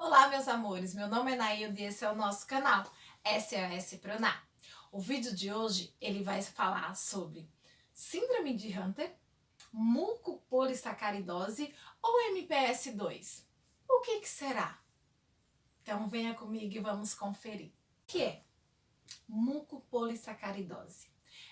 Olá, meus amores, meu nome é Nailde e esse é o nosso canal SOS Pronar. O vídeo de hoje ele vai falar sobre síndrome de Hunter, mucopolissacaridose ou MPS2. O que será? Então venha comigo e vamos conferir. O que é mucopolissacaridose?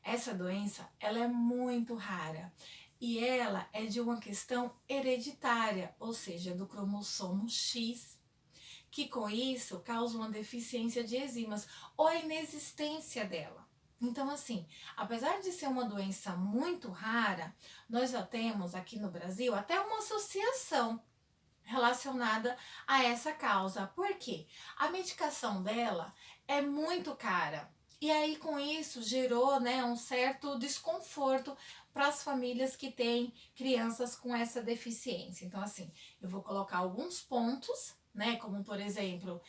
Essa doença ela é muito rara e ela é de uma questão hereditária, ou seja, do cromossomo X, que com isso causa uma deficiência de enzimas ou a inexistência dela. Então, assim, apesar de ser uma doença muito rara, nós já temos aqui no Brasil até uma associação relacionada a essa causa. Por quê? A medicação dela é muito cara. E aí, com isso, gerou, um certo desconforto para as famílias que têm crianças com essa deficiência. Então, assim, eu vou colocar alguns pontos, como por exemplo,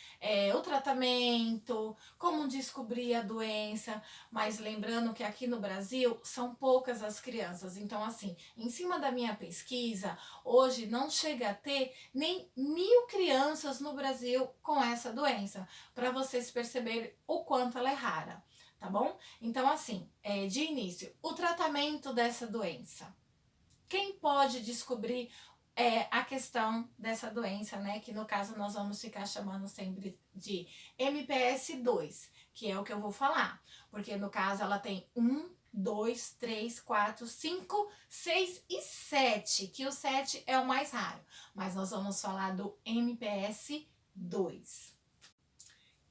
o tratamento, como descobrir a doença, mas lembrando que aqui no Brasil são poucas as crianças. Então, assim, em cima da minha pesquisa, hoje não chega a ter nem 1.000 crianças no Brasil com essa doença, para vocês perceberem o quanto ela é rara, tá bom? Então, assim, de início, o tratamento dessa doença. Quem pode descobrir a questão dessa doença, né? Que no caso nós vamos ficar chamando sempre de MPS2, que é o que eu vou falar, porque no caso ela tem 2, 3, 4, 5, 6 e 7, que o 7 é o mais raro, mas nós vamos falar do MPS 2.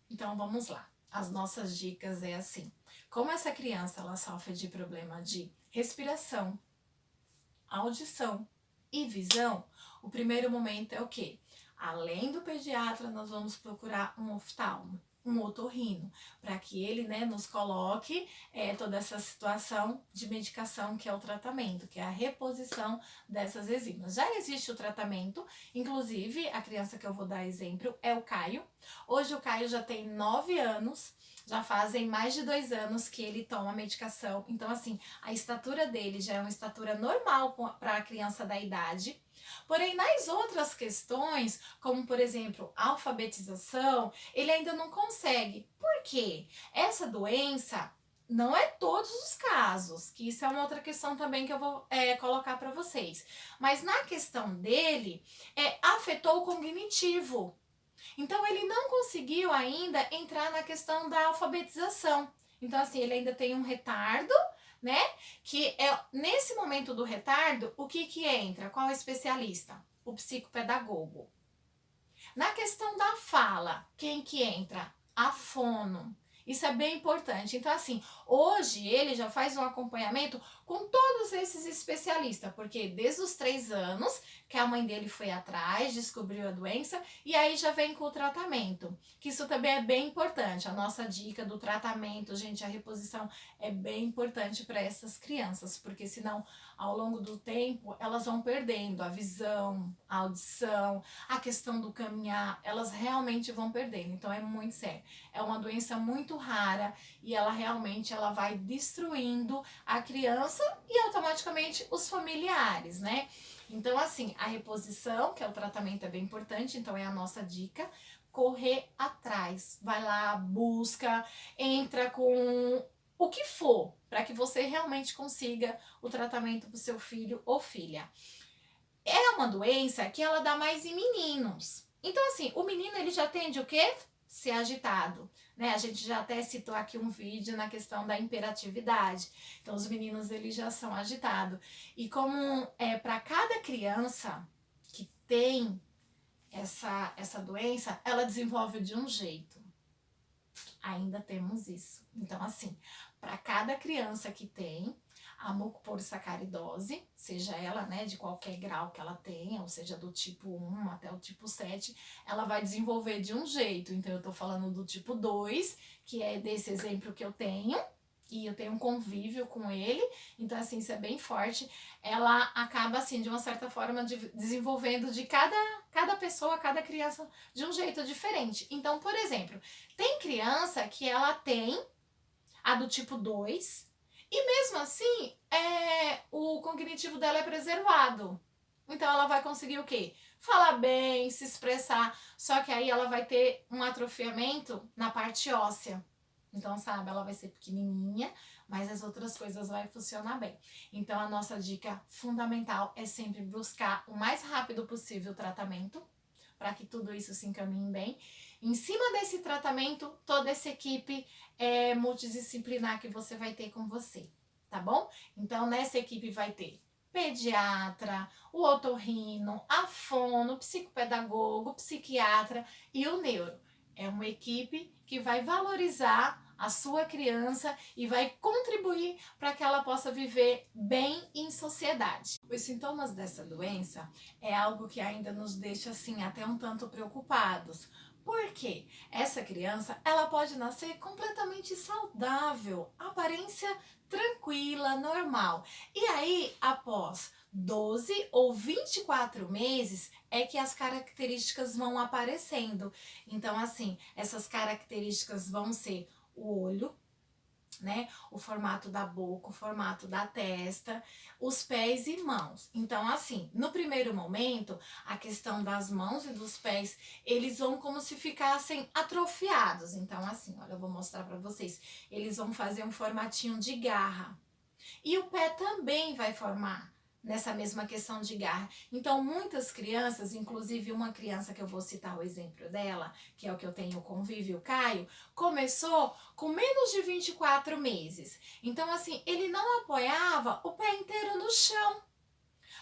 Então vamos lá. As nossas dicas é assim: como essa criança ela sofre de problema de respiração, audição e visão, o primeiro momento é o quê? Além do pediatra, nós vamos procurar um oftalmo, um otorrino, para que ele, nos coloque toda essa situação de medicação que é o tratamento, que é a reposição dessas enzimas. Já existe o tratamento, inclusive a criança que eu vou dar exemplo é o Caio. Hoje o Caio já tem 9 anos, já fazem mais de 2 anos que ele toma medicação. Então, assim, a estatura dele já é uma estatura normal para a criança da idade. Porém, nas outras questões, como por exemplo, alfabetização, ele ainda não consegue. Por quê? Essa doença não é todos os casos, que isso é uma outra questão também que eu vou colocar para vocês. Mas na questão dele, afetou o cognitivo. Então ele não conseguiu ainda entrar na questão da alfabetização. Então, assim, ele ainda tem um retardo, né? Que é nesse momento do retardo, o que entra? Qual é o especialista? O psicopedagogo. Na questão da fala, quem que entra? A fono. Isso é bem importante. Então, assim, hoje ele já faz um acompanhamento com todos esses especialistas, porque desde os 3 anos que a mãe dele foi atrás, descobriu a doença, e aí já vem com o tratamento. Que isso também é bem importante. A nossa dica do tratamento, gente, a reposição é bem importante para essas crianças, porque senão, ao longo do tempo, elas vão perdendo a visão, a audição, a questão do caminhar, elas realmente vão perdendo. Então é muito sério. É uma doença muito rara e ela realmente vai destruindo a criança e automaticamente os familiares, né? Então, assim, a reposição, que é o tratamento, é bem importante, então é a nossa dica. Correr atrás, vai lá, busca, entra com o que for, para que você realmente consiga o tratamento para o seu filho ou filha. É uma doença que ela dá mais em meninos. Então, assim, o menino ele já tende o quê? Ser agitado, né? A gente já até citou aqui um vídeo na questão da hiperatividade. Então, os meninos eles já são agitados. E como para cada criança que tem essa doença, ela desenvolve de um jeito. Ainda temos isso. Então, assim, para cada criança que tem a mucopolissacaridose, seja ela, de qualquer grau que ela tenha, ou seja, do tipo 1 até o tipo 7, ela vai desenvolver de um jeito. Então, eu tô falando do tipo 2, que é desse exemplo que eu tenho, e eu tenho um convívio com ele, então, assim, isso é bem forte. Ela acaba, assim, de uma certa forma, desenvolvendo de cada pessoa, cada criança, de um jeito diferente. Então, por exemplo, tem criança que ela tem a do tipo 2, e mesmo assim, o cognitivo dela é preservado. Então ela vai conseguir o quê? falar bem, se expressar, só que aí ela vai ter um atrofiamento na parte óssea. Então, sabe, ela vai ser pequenininha, mas as outras coisas vai funcionar bem. Então, a nossa dica fundamental é sempre buscar o mais rápido possível o tratamento, para que tudo isso se encaminhe bem. Em cima desse tratamento, toda essa equipe multidisciplinar que você vai ter com você, tá bom? Então, nessa equipe vai ter pediatra, o otorrino, a fono, o psicopedagogo, o psiquiatra e o neuro. É uma equipe que vai valorizar a sua criança e vai contribuir para que ela possa viver bem em sociedade. Os sintomas dessa doença é algo que ainda nos deixa assim até um tanto preocupados. Por quê? Essa criança, ela pode nascer completamente saudável, aparência tranquila, normal. E aí, após 12 ou 24 meses, é que as características vão aparecendo. Então, assim, essas características vão ser o olho, né? O formato da boca, o formato da testa, os pés e mãos. Então, assim, no primeiro momento, a questão das mãos e dos pés, eles vão como se ficassem atrofiados. Então, assim, olha, eu vou mostrar para vocês. Eles vão fazer um formatinho de garra. E o pé também vai formar nessa mesma questão de garra. Então, muitas crianças, inclusive uma criança que eu vou citar o exemplo dela, que é o que eu tenho convívio, o Caio, começou com menos de 24 meses. Então, assim, ele não apoiava o pé inteiro no chão.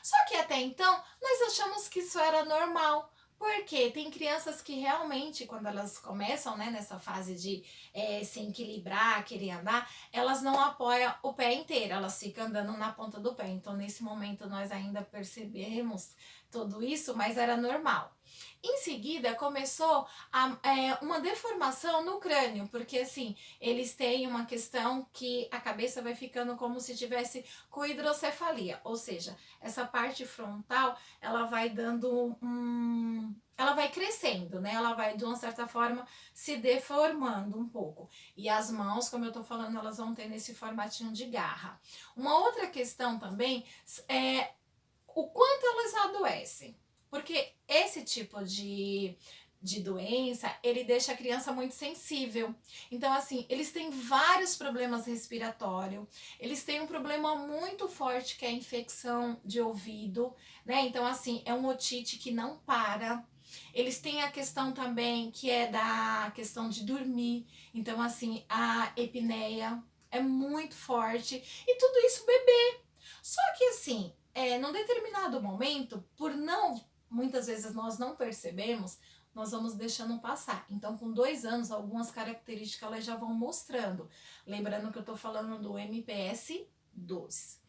Só que até então, nós achamos que isso era normal. Porque tem crianças que realmente, quando elas começam, né, nessa fase de se equilibrar, querer andar, elas não apoiam o pé inteiro, elas ficam andando na ponta do pé. Então, nesse momento, nós ainda percebemos tudo isso, mas era normal. Em seguida, começou uma deformação no crânio, porque assim, eles têm uma questão que a cabeça vai ficando como se tivesse com hidrocefalia, ou seja, essa parte frontal, ela vai dando ela vai crescendo, né? Ela vai, de uma certa forma, se deformando um pouco. E as mãos, como eu tô falando, elas vão ter nesse formatinho de garra. Uma outra questão também é o quanto elas adoecem. Porque esse tipo de doença, ele deixa a criança muito sensível. Então, assim, eles têm vários problemas respiratórios, eles têm um problema muito forte que é a infecção de ouvido, né? Então, assim, é um otite que não para. Eles têm a questão também que é da questão de dormir. Então, assim, a epineia é muito forte. E tudo isso bebê. Só que, assim, num determinado momento, por não, muitas vezes nós não percebemos, nós vamos deixando passar. Então, com 2 anos, algumas características elas já vão mostrando. Lembrando que eu tô falando do MPS 2.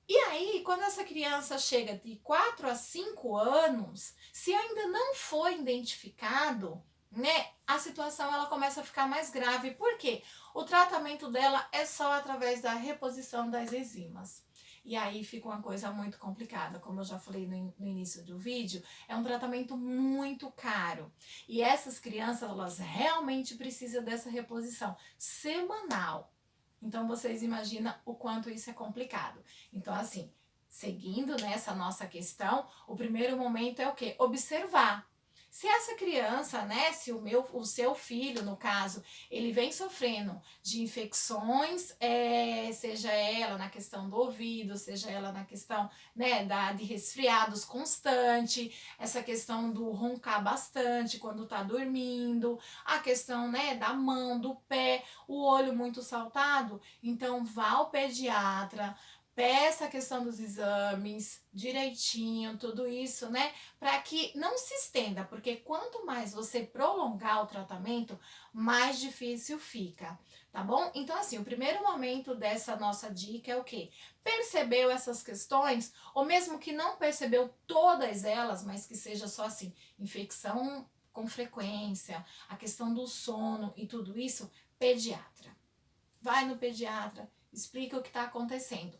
E aí, quando essa criança chega de 4 a 5 anos, se ainda não foi identificado, né, a situação ela começa a ficar mais grave. Por quê? O tratamento dela é só através da reposição das enzimas. E aí fica uma coisa muito complicada. Como eu já falei no início do vídeo, é um tratamento muito caro. E essas crianças, elas realmente precisam dessa reposição semanal. Então, vocês imaginam o quanto isso é complicado. Então, assim, seguindo nessa nossa questão, o primeiro momento é o quê? Observar. Se essa criança, né, se o seu filho, no caso, ele vem sofrendo de infecções, seja ela na questão do ouvido, seja ela na questão, né, de resfriados constante, essa questão do roncar bastante quando tá dormindo, a questão, né, da mão, do pé, o olho muito saltado, então vá ao pediatra, peça a questão dos exames direitinho, tudo isso, né? Para que não se estenda, porque quanto mais você prolongar o tratamento, mais difícil fica, tá bom? Então, assim, o primeiro momento dessa nossa dica é o quê? Percebeu essas questões, ou mesmo que não percebeu todas elas, mas que seja só assim, infecção com frequência, a questão do sono e tudo isso, pediatra. Vai no pediatra, explica o que está acontecendo.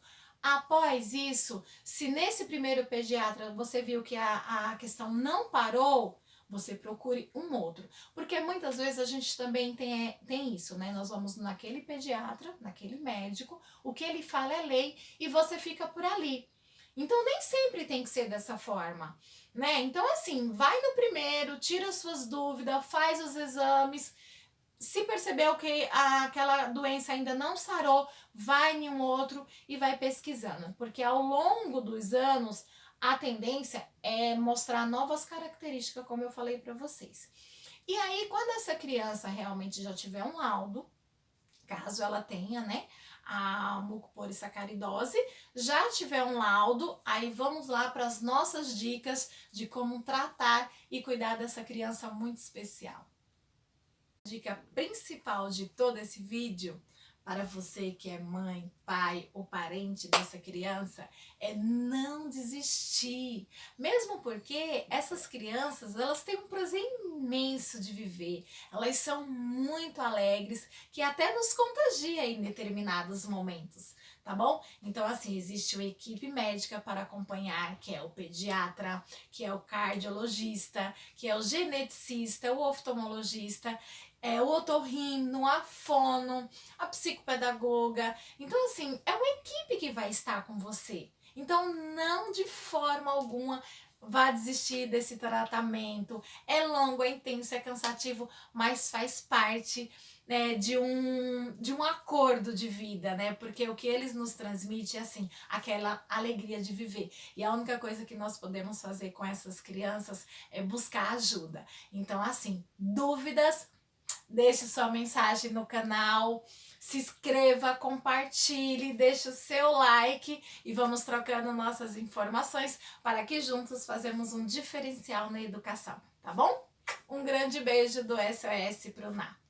Após isso, se nesse primeiro pediatra você viu que a questão não parou, você procure um outro. Porque muitas vezes a gente também tem isso, né? Nós vamos naquele pediatra, naquele médico, o que ele fala é lei e você fica por ali. Então nem sempre tem que ser dessa forma, né? Então assim, vai no primeiro, tira suas dúvidas, faz os exames. Se percebeu que aquela doença ainda não sarou, vai em um outro e vai pesquisando, porque ao longo dos anos a tendência é mostrar novas características, como eu falei para vocês. E aí, quando essa criança realmente já tiver um laudo, caso ela tenha, né, a mucopolissacaridose, já tiver um laudo, aí vamos lá para as nossas dicas de como tratar e cuidar dessa criança muito especial. A dica principal de todo esse vídeo para você que é mãe, pai ou parente dessa criança é não desistir. Mesmo porque essas crianças, elas têm um prazer imenso de viver. Elas são muito alegres, que até nos contagia em determinados momentos, tá bom? Então assim, existe uma equipe médica para acompanhar, que é o pediatra, que é o cardiologista, que é o geneticista, o oftalmologista, o otorrino, a fono, a psicopedagoga. Então, assim, é uma equipe que vai estar com você. Então, não de forma alguma vá desistir desse tratamento. É longo, é intenso, é cansativo, mas faz parte, né, de um acordo de vida, né? Porque o que eles nos transmitem é assim, aquela alegria de viver. E a única coisa que nós podemos fazer com essas crianças é buscar ajuda. Então, assim, dúvidas, deixe sua mensagem no canal, se inscreva, compartilhe, deixe o seu like e vamos trocando nossas informações para que juntos fazemos um diferencial na educação, tá bom? Um grande beijo do SOS pro Ná.